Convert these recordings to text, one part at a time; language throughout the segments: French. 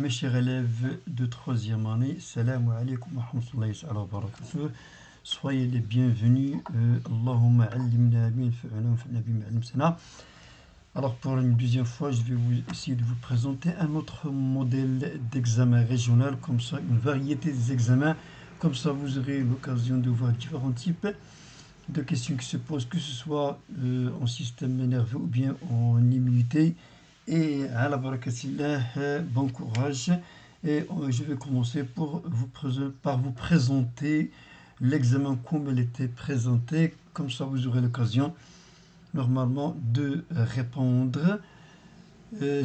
Mes chers élèves de troisième année, salam alaikum wa rahmatullahi wa barakatuh. Soyez les bienvenus. Allahumma allimna binfa'na wa fa'na bima 'allamtana. Alors pour une deuxième fois, je vais essayer de vous présenter un autre modèle d'examen régional, comme ça, une variété des examens. Comme ça, vous aurez l'occasion de voir différents types de questions qui se posent, que ce soit en système nerveux ou bien en immunité. Et à la barakatillah, bon courage. Et je vais commencer par vous présenter l'examen comme il était présenté. Comme ça, vous aurez l'occasion normalement de répondre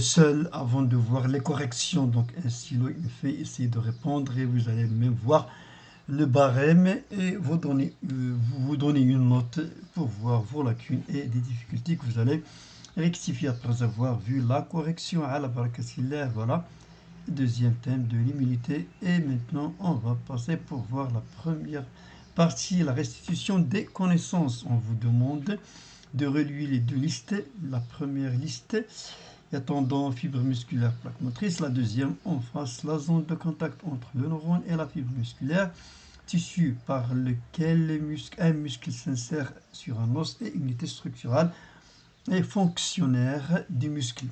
seul avant de voir les corrections. Donc ainsi, il fait essayer de répondre et vous allez même voir le barème et vous donner une note pour voir vos lacunes et des difficultés que vous allez rectifier après avoir vu la correction. À la barakatillah, voilà, deuxième thème de l'immunité. Et maintenant, on va passer pour voir la première partie, la restitution des connaissances. On vous demande de relier les deux listes. La première liste, il y a tendon, fibre musculaire, plaque motrice. La deuxième, en face, la zone de contact entre le neurone et la fibre musculaire, tissu par lequel un muscle s'insère sur un os et unité structurale et fonctionnaire du muscle.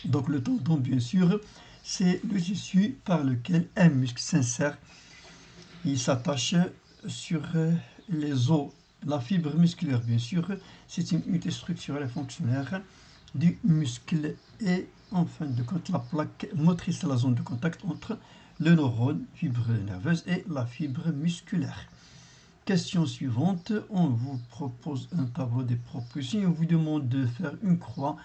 Donc le tendon, bien sûr, c'est le tissu par lequel un muscle s'insère. Il s'attache sur les os. La fibre musculaire, bien sûr, c'est une unité structurelle et fonctionnaire du muscle. Et en fin de compte, la plaque motrice, c'est la zone de contact entre le neurone, fibre nerveuse, et la fibre musculaire. Question suivante, on vous propose un tableau des propositions et on vous demande de faire une croix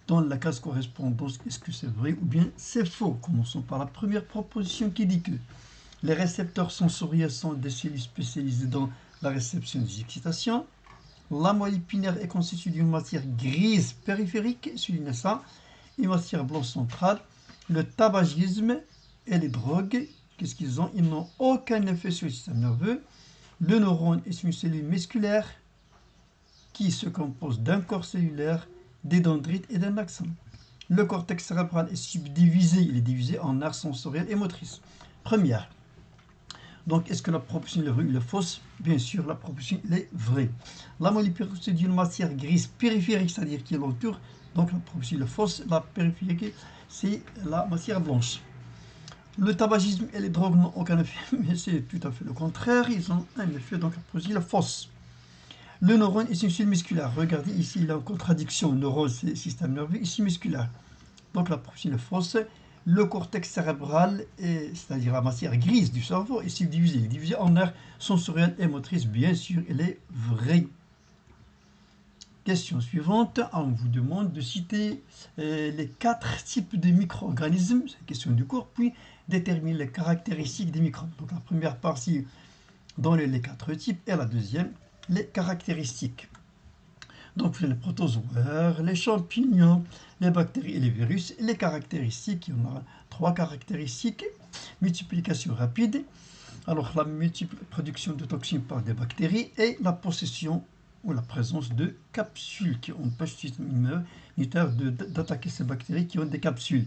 dans la case correspondance. Est-ce que c'est vrai ou bien c'est faux? Commençons par la première proposition qui dit que les récepteurs sensoriels sont des cellules spécialisées dans la réception des excitations. La moelle épinière est constituée d'une matière grise périphérique, soulignez ça, une matière blanche centrale. Le tabagisme et les drogues, qu'est-ce qu'ils ont? Ils n'ont aucun effet sur le système nerveux. Le neurone est une cellule musculaire qui se compose d'un corps cellulaire, des dendrites et d'un axone. Le cortex cérébral est subdivisé, il est divisé en aires sensorielles et motrices. Première. Donc, est-ce que la proposition est vraie ou fausse? Bien sûr, la proposition est vraie. La moelle épinière c'est d'une matière grise périphérique, c'est-à-dire qui l'entoure. Donc, la proposition est fausse. La périphérique, c'est la matière blanche. Le tabagisme et les drogues n'ont aucun effet, mais c'est tout à fait le contraire. Ils ont un effet, donc la proposition est fausse. Le neurone est une cellule musculaire. Regardez ici, il y a une contradiction. Neurone, c'est système nerveux, ici musculaire. Donc la proposition est fausse. Le cortex cérébral, c'est-à-dire la matière grise du cerveau, est subdivisé. Il est divisé en aires sensorielles et motrices. Bien sûr, il est vrai. Question suivante, on vous demande de citer les 4 types de micro-organismes, c'est la question du cours, puis déterminer les caractéristiques des microbes. Donc la première partie dans les 4 types et la deuxième, les caractéristiques. Donc les protozoaires, les champignons, les bactéries et les virus. Les caractéristiques, il y en a 3 caractéristiques. Multiplication rapide, alors la production de toxines par des bactéries et la possession ou la présence de capsules qui empêchent le système immunitaire d'attaquer ces bactéries qui ont des capsules.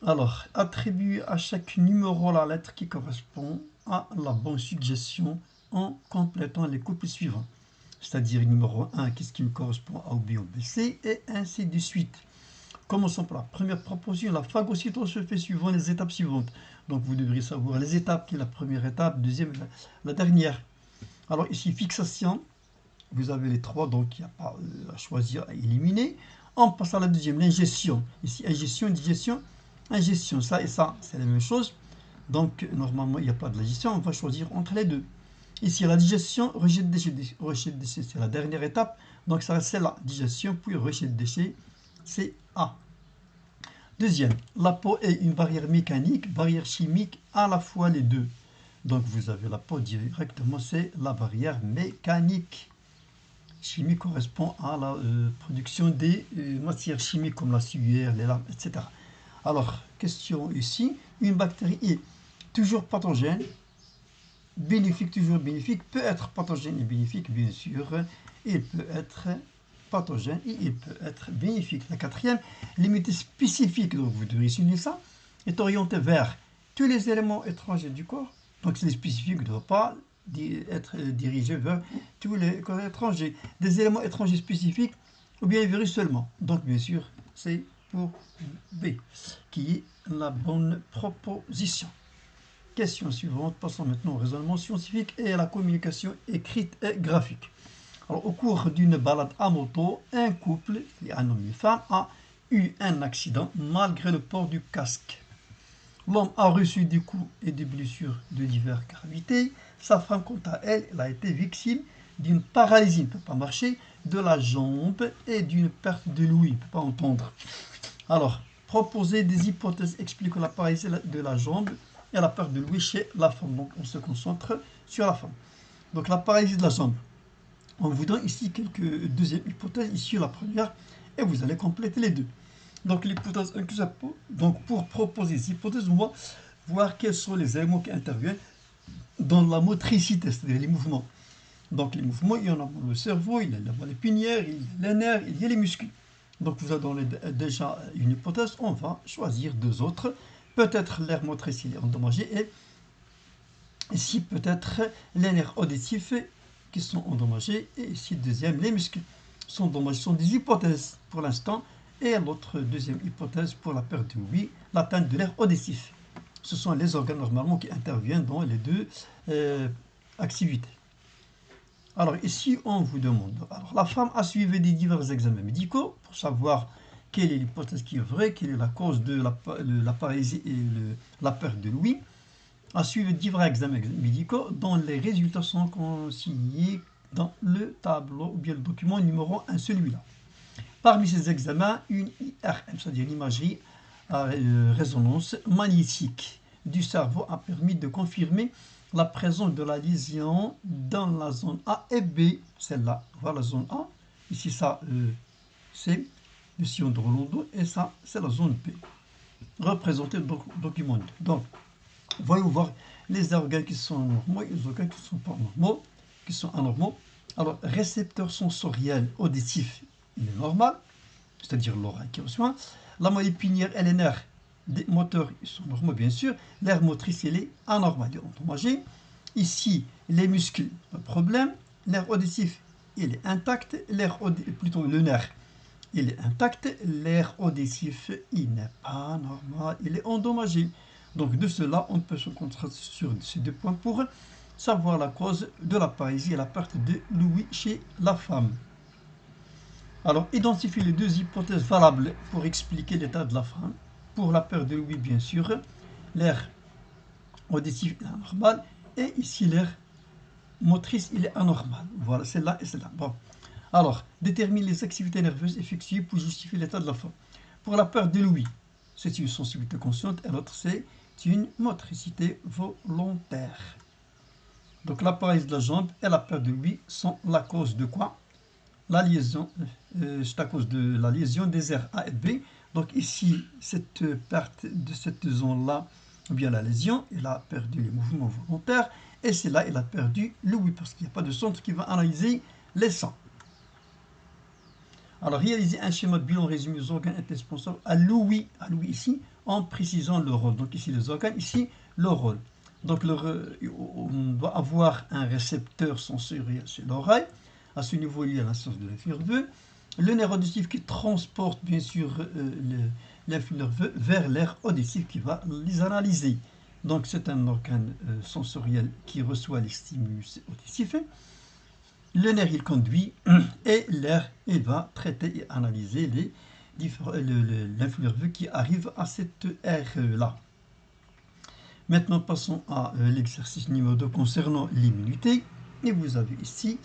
Alors, attribuer à chaque numéro la lettre qui correspond à la bonne suggestion en complétant les couples suivants. C'est-à-dire numéro 1, qu'est-ce qui me correspond à B ou B, C, et ainsi de suite. Commençons par la première proposition. La phagocytose se fait suivant les étapes suivantes. Donc vous devriez savoir les étapes, qui est la première étape, deuxième, la dernière. Alors ici, fixation, vous avez les 3, donc il n'y a pas à choisir, à éliminer. On passe à la deuxième, l'ingestion. Ici, ingestion, digestion, ingestion, ça et ça, c'est la même chose. Donc normalement, il n'y a pas de digestion, on va choisir entre les deux. Ici, la digestion, rejet de déchets. Rejet de déchets, c'est la dernière étape. Donc ça c'est la digestion, puis rejet de déchets, c'est A. Deuxième, la peau est une barrière mécanique, barrière chimique, à la fois les deux. Donc vous avez la peau directement, c'est la barrière mécanique. Chimique correspond à la production des matières chimiques comme la sueur, les larmes, etc. Alors, question ici, une bactérie est toujours pathogène, bénéfique, toujours bénéfique, peut être pathogène et bénéfique, bien sûr, il peut être pathogène et il peut être bénéfique. La quatrième, l'immunité spécifique, donc vous devez souligner ça, est orientée vers tous les éléments étrangers du corps. Donc c'est spécifique ne doit pas être dirigé vers tous les corps étrangers. Des éléments étrangers spécifiques ou bien les virus seulement. Donc bien sûr, c'est pour B, qui est la bonne proposition. Question suivante, passons maintenant au raisonnement scientifique et à la communication écrite et graphique. Alors, au cours d'une balade à moto, un couple, un homme et une femme, a eu un accident malgré le port du casque. L'homme a reçu des coups et des blessures de diverses gravités. Sa femme, quant à elle, elle a été victime d'une paralysie, elle ne peut pas marcher, de la jambe et d'une perte de l'ouïe, elle ne peut pas entendre. Alors, proposer des hypothèses expliquant la paralysie de la jambe et la perte de l'ouïe chez la femme. Donc, on se concentre sur la femme. Donc, la paralysie de la jambe. On vous donne ici quelques deuxièmes hypothèses, ici la première, et vous allez compléter les deux. Donc, l'hypothèse 1, donc pour proposer ces hypothèses, on va voir quels sont les éléments qui interviennent dans la motricité, c'est-à-dire les mouvements. Donc, les mouvements, il y en a dans le cerveau, il y a dans les pinières, il y a les nerfs, il y a les muscles. Donc, vous avez déjà une hypothèse, on va choisir deux autres. Peut-être l'air motrice il est endommagé, et ici, peut-être les nerfs auditifs qui sont endommagés, et ici, deuxième, les muscles sont endommagés. Ce sont des hypothèses pour l'instant. Et l'autre deuxième hypothèse pour la perte de l'ouïe, l'atteinte de l'air auditif. Ce sont les organes normalement qui interviennent dans les deux activités. Alors ici, on vous demande, alors la femme a suivi des divers examens médicaux pour savoir quelle est l'hypothèse qui est vraie, quelle est la cause de la paralysie et la perte de l'ouïe. A suivi divers examens médicaux dont les résultats sont consignés dans le tableau ou bien le document numéro 1, celui-là. Parmi ces examens, une IRM, c'est-à-dire une imagerie à résonance magnétique du cerveau, a permis de confirmer la présence de la lésion dans la zone A et B, celle-là, voilà la zone A, ici ça c'est le sillon de Rolando et ça c'est la zone B, représentée dans le document 2. Donc, voyons voir les organes qui sont normaux et les organes qui ne sont pas normaux, qui sont anormaux. Alors, récepteur sensoriel auditif, il est normal, c'est-à-dire l'oreille qui reçoit. La moelle épinière et les nerfs des moteurs ils sont normaux, bien sûr. L'air motrice, il est anormal, il est endommagé. Ici, les muscles, pas de problème. L'air auditif, il est intact. Le nerf, il est intact. L'air auditif, il n'est pas normal, il est endommagé. Donc, de cela, on peut se concentrer sur ces deux points pour savoir la cause de la paralysie et la perte de l'ouïe chez la femme. Alors, identifiez les deux hypothèses valables pour expliquer l'état de la femme. Pour la perte de l'ouïe, bien sûr, l'air auditif est anormal et ici l'air motrice il est anormal. Voilà, celle-là et celle-là. Bon. Alors, détermine les activités nerveuses effectuées pour justifier l'état de la femme. Pour la perte de l'ouïe, c'est une sensibilité consciente et l'autre c'est une motricité volontaire. Donc, la paralysie de la jambe et la perte de l'ouïe sont la cause de quoi? La liaison, c'est à cause de la lésion des aires A et B. Donc ici, cette perte de cette zone-là, ou bien la lésion, elle a perdu les mouvements volontaires, et c'est là elle a perdu l'ouïe, parce qu'il n'y a pas de centre qui va analyser les sons. Alors, réaliser un schéma de bilan résumé aux organes indispensables à l'ouïe ici, en précisant le rôle. Donc ici, les organes, ici, le rôle. Donc, on doit avoir un récepteur sensoriel chez l'oreille. À ce niveau, il y a la source de l'influx nerveux. Le nerf auditif qui transporte bien sûr l'influx nerveux vers l'air auditif qui va les analyser. Donc c'est un organe sensoriel qui reçoit les stimulus auditifs. Le nerf il conduit et l'air il va traiter et analyser l'influx nerveux qui arrive à cette aire-là. Maintenant passons à l'exercice numéro 2 concernant l'immunité. Et vous avez ici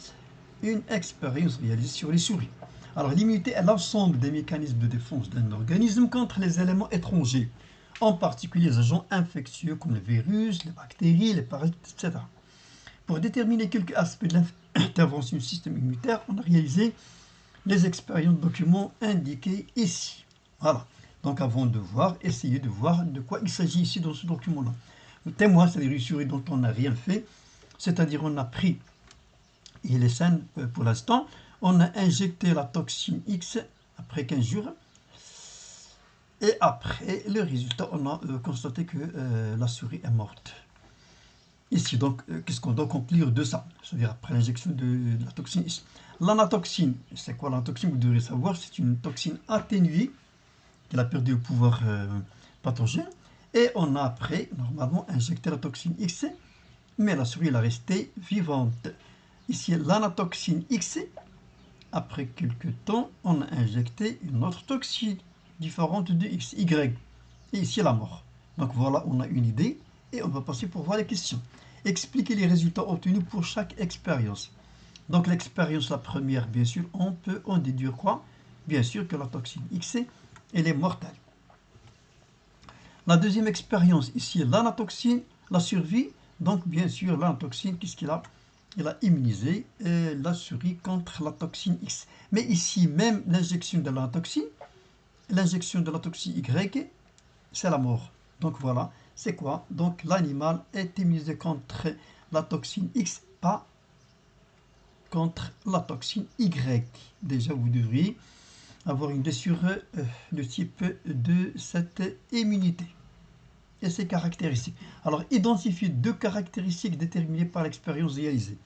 une expérience réalisée sur les souris. Alors, l'immunité est l'ensemble des mécanismes de défense d'un organisme contre les éléments étrangers, en particulier les agents infectieux comme les virus, les bactéries, les parasites, etc. Pour déterminer quelques aspects de l'intervention du système immunitaire, on a réalisé les expériences documents indiqués ici. Voilà. Donc, avant de voir, essayez de voir de quoi il s'agit ici dans ce document-là. Le témoin, c'est-à-dire une souris dont on n'a rien fait, c'est-à-dire on a pris, et elle est saine pour l'instant, on a injecté la toxine X après 15 jours. Et après le résultat, on a constaté que la souris est morte. Ici, donc, qu'est-ce qu'on doit conclure de ça? C'est-à-dire après l'injection de la toxine X. L'anatoxine, c'est quoi l'anatoxine? Vous devrez savoir, c'est une toxine atténuée qui a perdu le pouvoir pathogène. Et on a après, normalement, injecté la toxine X, mais la souris elle est restée vivante. Ici, l'anatoxine X, après quelques temps, on a injecté une autre toxine différente de X, Y. Et ici, la mort. Donc voilà, on a une idée et on va passer pour voir les questions. Expliquer les résultats obtenus pour chaque expérience. Donc l'expérience, la première, bien sûr, on peut en déduire quoi? Bien sûr que la toxine X, elle est mortelle. La deuxième expérience, ici, l'anatoxine, la survie. Donc bien sûr, l'anatoxine, qu'est-ce qu'il a? Il a immunisé la souris contre la toxine X. Mais ici, même l'injection de l'anatoxine Y, c'est la mort. Donc voilà, c'est quoi? Donc l'animal est immunisé contre la toxine X, pas contre la toxine Y. Déjà, vous devriez avoir une idée sur le type de cette immunité et ses caractéristiques. Alors, identifiez deux caractéristiques déterminées par l'expérience réalisée.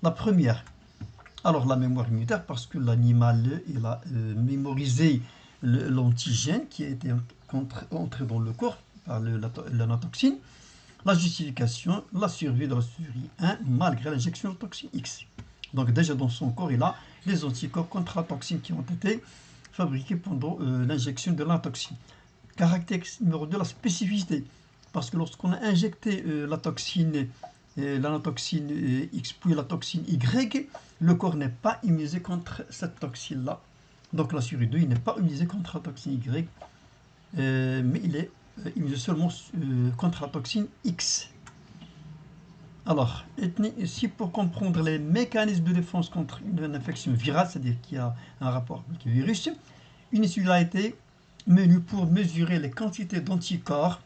La première, alors la mémoire immunitaire, parce que l'animal il a mémorisé l'antigène qui a été entré dans le corps par l'anatoxine. La justification, la survie de la souris 1 malgré l'injection de toxine X. Donc déjà dans son corps, il a les anticorps contre la toxine qui ont été fabriqués pendant l'injection de l'antoxine. Caractéristique numéro 2, la spécificité. Parce que lorsqu'on a injecté la toxine, l'anatoxine X puis la toxine Y, le corps n'est pas immunisé contre cette toxine-là. Donc la souris 2, il n'est pas immunisé contre la toxine Y, mais il est immunisé seulement contre la toxine X. Alors, ici, pour comprendre les mécanismes de défense contre une infection virale, c'est-à-dire qu'il y a un rapport avec le virus, une étude a été menée pour mesurer les quantités d'anticorps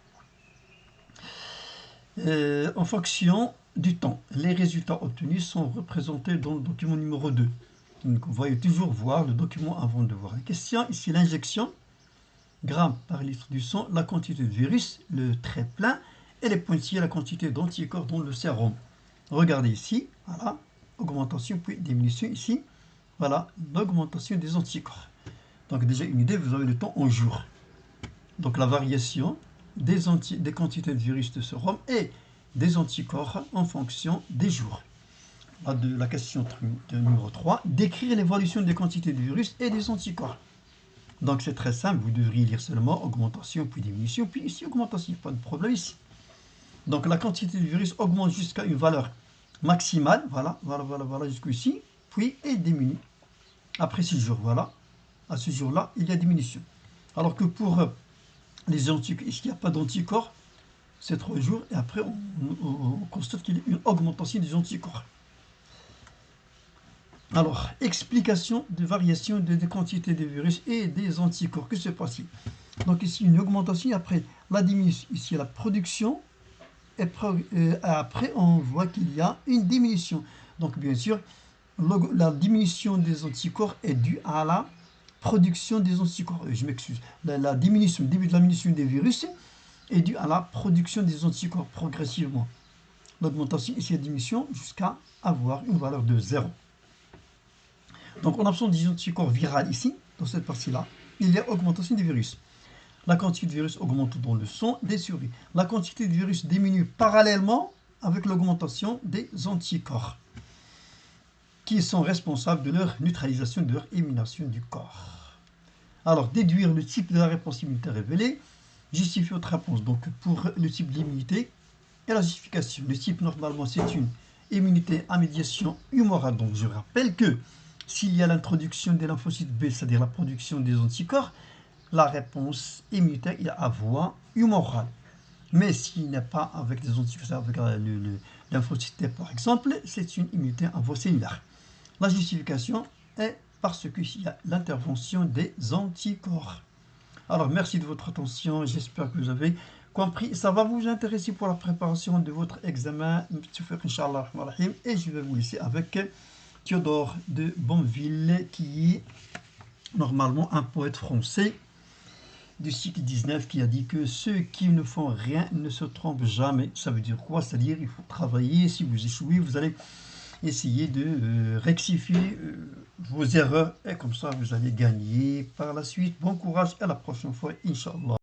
en fonction du temps. Les résultats obtenus sont représentés dans le document numéro 2. Donc, vous voyez toujours voir le document avant de voir la question. Ici, l'injection, grammes par litre du sang, la quantité de virus, le trait plein, et les pointillés, la quantité d'anticorps dans le sérum. Regardez ici, voilà, augmentation puis diminution ici, voilà, l'augmentation des anticorps. Donc déjà une idée, vous avez le temps en jours. Donc la variation des quantités de virus de sérum et des anticorps en fonction des jours. La question numéro 3, décrire l'évolution des quantités de virus et des anticorps. Donc c'est très simple, vous devriez lire seulement augmentation puis diminution, puis ici augmentation, pas de problème ici. Donc la quantité de virus augmente jusqu'à une valeur maximale, voilà, jusqu'ici, puis elle diminue après 6 jours, voilà. À ce jour-là, il y a diminution. Alors que pour les anticorps, il n'y a pas d'anticorps, c'est 3 jours, et après on constate qu'il y a une augmentation des anticorps. Alors, explication de variation des quantités de virus et des anticorps. Que se passe-t-il? Donc ici, une augmentation, après la diminution, ici la production, et après on voit qu'il y a une diminution. Donc bien sûr, la diminution des anticorps est due à la production des anticorps. Je m'excuse. La diminution, le début de la diminution des virus est due à la production des anticorps progressivement. L'augmentation ici, la diminution, jusqu'à avoir une valeur de 0. Donc en absence des anticorps viraux ici, dans cette partie-là, il y a augmentation des virus. La quantité de virus augmente dans le sang des souris. La quantité de virus diminue parallèlement avec l'augmentation des anticorps, qui sont responsables de leur neutralisation, de leur élimination du corps. Alors, déduire le type de la réponse immunitaire révélée, justifier votre réponse. Donc, pour le type d'immunité et la justification. Le type, normalement, c'est une immunité à médiation humorale. Donc, je rappelle que s'il y a l'introduction des lymphocytes B, c'est-à-dire la production des anticorps, la réponse immunitaire est à voie humorale. Mais s'il n'est pas avec des anticorps, avec le lymphocyte T par exemple, c'est une immunité à voie cellulaire. La justification est parce qu'il y a l'intervention des anticorps. Alors merci de votre attention, j'espère que vous avez compris. Ça va vous intéresser pour la préparation de votre examen, et je vais vous laisser avec Théodore de Bonville, qui est normalement un poète français du siècle 19 qui a dit que ceux qui ne font rien ne se trompent jamais. Ça veut dire quoi? C'est-à-dire il faut travailler, si vous échouez, vous allez essayer de rectifier vos erreurs et comme ça vous allez gagner par la suite. Bon courage, à la prochaine fois, Inch'Allah.